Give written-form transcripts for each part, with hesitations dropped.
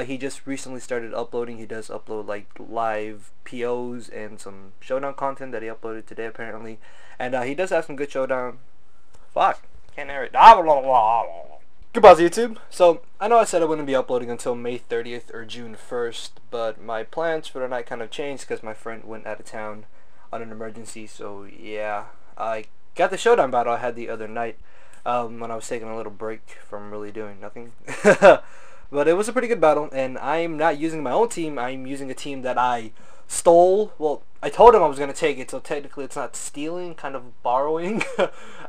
He just recently started uploading. He does upload like live POs and some showdown content that he uploaded today apparently. And he does have some good showdown. Fuck, can't narrate. Goodbye YouTube. So I know I said I wouldn't be uploading until May 30th or June 1st, but my plans for the night kind of changed because my friend went out of town on an emergency. So yeah, I got the showdown battle I had the other night when I was taking a little break from really doing nothing. But it was a pretty good battle, and I'm not using my own team. I'm using a team that I stole. Well, I told him I was going to take it, so technically it's not stealing, kind of borrowing,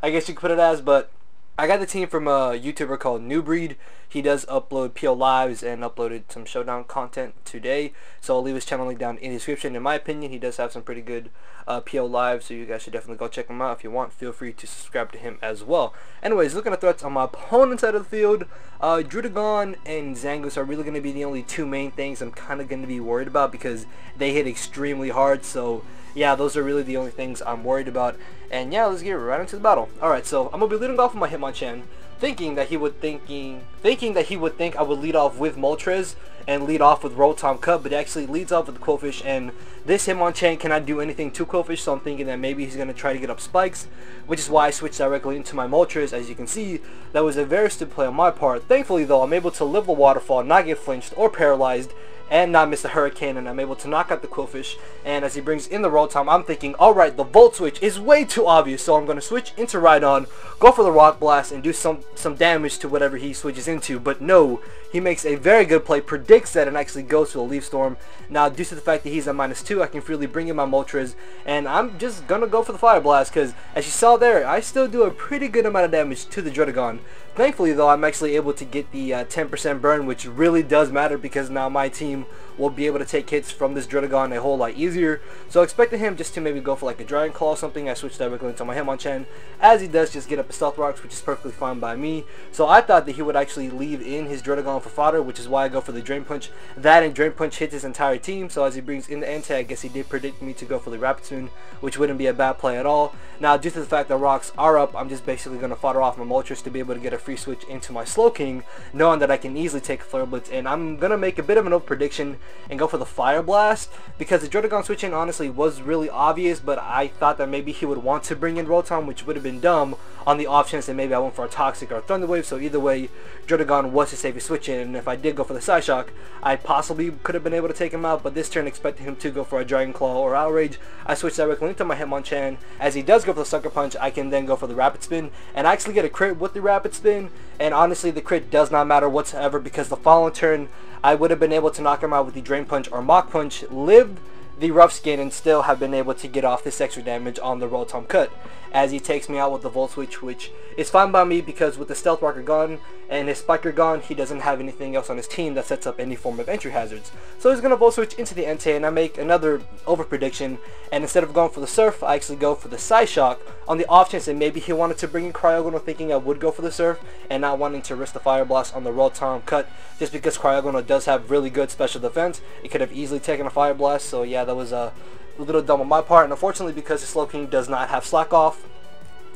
I guess you could put it as. But I got the team from a YouTuber called New Breed. He does upload PO Lives and uploaded some Showdown content today. So I'll leave his channel link down in the description. In my opinion, he does have some pretty good PO Lives, so you guys should definitely go check him out. If you want, feel free to subscribe to him as well. Anyways, looking at threats on my opponent's side of the field, Drudagon and Zangoose are really going to be the only two main things I'm kind of going to be worried about because they hit extremely hard. So yeah, those are really the only things I'm worried about. And yeah, let's get right into the battle. Alright, so I'm going to be leading off with my Hitmonchan, thinking that he would think I would lead off with Moltres and lead off with Rotom Cut, but he actually leads off with the Quillfish, and this Hitmonchan cannot do anything to Quillfish, so I'm thinking that maybe he's going to try to get up spikes, which is why I switched directly into my Moltres. As you can see, that was a very stupid play on my part. Thankfully though, I'm able to live the waterfall, not get flinched or paralyzed, and not miss the Hurricane, and I'm able to knock out the Quillfish. And as he brings in the Rotom, I'm thinking, alright, the Volt Switch is way too obvious, so I'm going to switch into Rhydon, go for the Rock Blast, and do some damage to whatever he switches into. But no, he makes a very good play, predicts that, and actually goes to a Leaf Storm. Now, due to the fact that he's at -2, I can freely bring in my Moltres, and I'm just going to go for the Fire Blast, because as you saw there, I still do a pretty good amount of damage to the Drudagon. Thankfully though, I'm actually able to get the 10% burn, which really does matter because now my team will be able to take hits from this Drudagon a whole lot easier. So expecting him just to maybe go for like a Dragon Claw or something, I switched directly into my Hitmonchan, as he does just get up a Stealth Rocks, which is perfectly fine by me. So I thought that he would actually leave in his Drudagon for fodder, which is why I go for the Drain Punch. That and Drain Punch hits his entire team, so as he brings in the Entei, I guess he did predict me to go for the Rapid Spoon, which wouldn't be a bad play at all. Now, due to the fact that rocks are up, I'm just basically going to fodder off my Moltres to be able to get a free switch into my Slowking, knowing that I can easily take a Flare Blitz, and I'm going to make a bit of an over prediction and go for the Fire Blast, because the Drudagon switching honestly was really obvious, but I thought that maybe he would want to bring in Rotom, which would have been dumb on the off chance that maybe I went for a Toxic or a Thunder Wave. So either way, Drudagon was his safest switch in, and if I did go for the Psyshock, I possibly could have been able to take him out, but this turn expecting him to go for a Dragon Claw or Outrage, I switched directly into my Hitmonchan. As he does go for the Sucker Punch, I can then go for the Rapid Spin, and I actually get a crit with the Rapid Spin, and honestly the crit does not matter whatsoever because the following turn I would have been able to knock him out with the Drain Punch or Mach Punch, lived the Rough Skin, and still have been able to get off this extra damage on the Rotom Cut, as he takes me out with the Volt Switch, which is fine by me because with the Stealth Rocker gone and his Spiker gone, he doesn't have anything else on his team that sets up any form of entry hazards. So he's going to Volt Switch into the Entei, and I make another over prediction, and instead of going for the Surf, I actually go for the Psyshock on the off chance that maybe he wanted to bring in Cryogonal, thinking I would go for the Surf and not wanting to risk the Fire Blast on the Rotom Cut, just because Cryogonal does have really good special defense. It could have easily taken a Fire Blast, so yeah, that was a little dumb on my part, and unfortunately because the Slowking does not have Slack Off,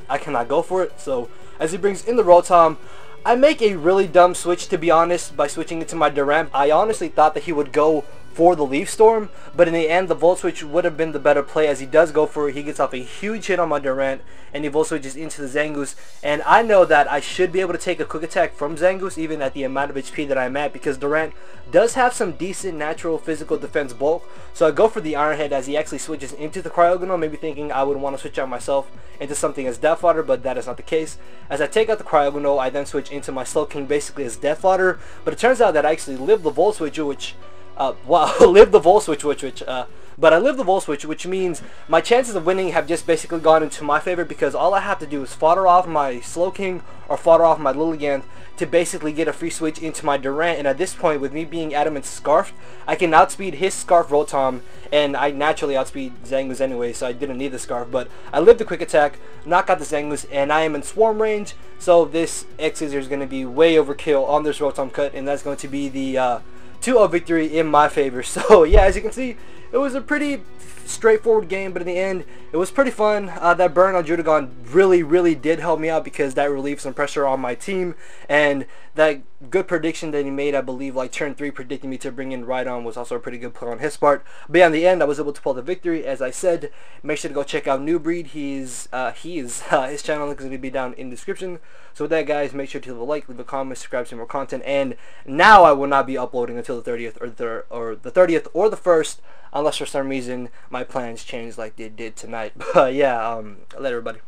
I cannot go for it. So as he brings in the Rotom, I make a really dumb switch, to be honest, by switching into my Durant. I honestly thought that he would go for the Leaf Storm, but in the end the Volt Switch would have been the better play, as he does go for it. He gets off a huge hit on my Durant, and he Volt Switches into the Zangoose, and I know that I should be able to take a quick attack from Zangoose even at the amount of HP that I'm at, because Durant does have some decent natural physical defense bulk. So I go for the Iron Head as he actually switches into the Cryogonal, maybe thinking I would want to switch out myself into something as Death Fodder, but that is not the case. As I take out the Cryogonal, I then switch into my Slowking basically as Death Fodder, but it turns out that I actually live the Volt Switch, which live the Volt Switch, but I live the Volt Switch, which means my chances of winning have just basically gone into my favor, because all I have to do is fodder off my Slowking or fodder off my Lilligant to basically get a free switch into my Durant. And at this point, with me being Adamant Scarfed, I can outspeed his Scarf Rotom, and I naturally outspeed Zangoose anyway, so I didn't need the Scarf. But I live the quick attack, knock out the Zangoose, and I am in Swarm range, so this X-Scissor is going to be way overkill on this Rotom Cut, and that's going to be the 2-0 victory in my favor. So yeah, as you can see, it was a pretty straightforward game, but in the end, it was pretty fun. That burn on Judagon really did help me out because that relieved some pressure on my team, and that good prediction that he made, I believe, like turn 3, predicting me to bring in Rhydon was also a pretty good play on his part. But yeah, in the end, I was able to pull the victory. As I said, make sure to go check out New Breed. His channel link is going to be down in the description. So with that, guys, make sure to leave a like, leave a comment, subscribe to more content. And now I will not be uploading until the 30th or the 30th or the 1st, unless for some reason my plans change like they did tonight. But yeah, let everybody.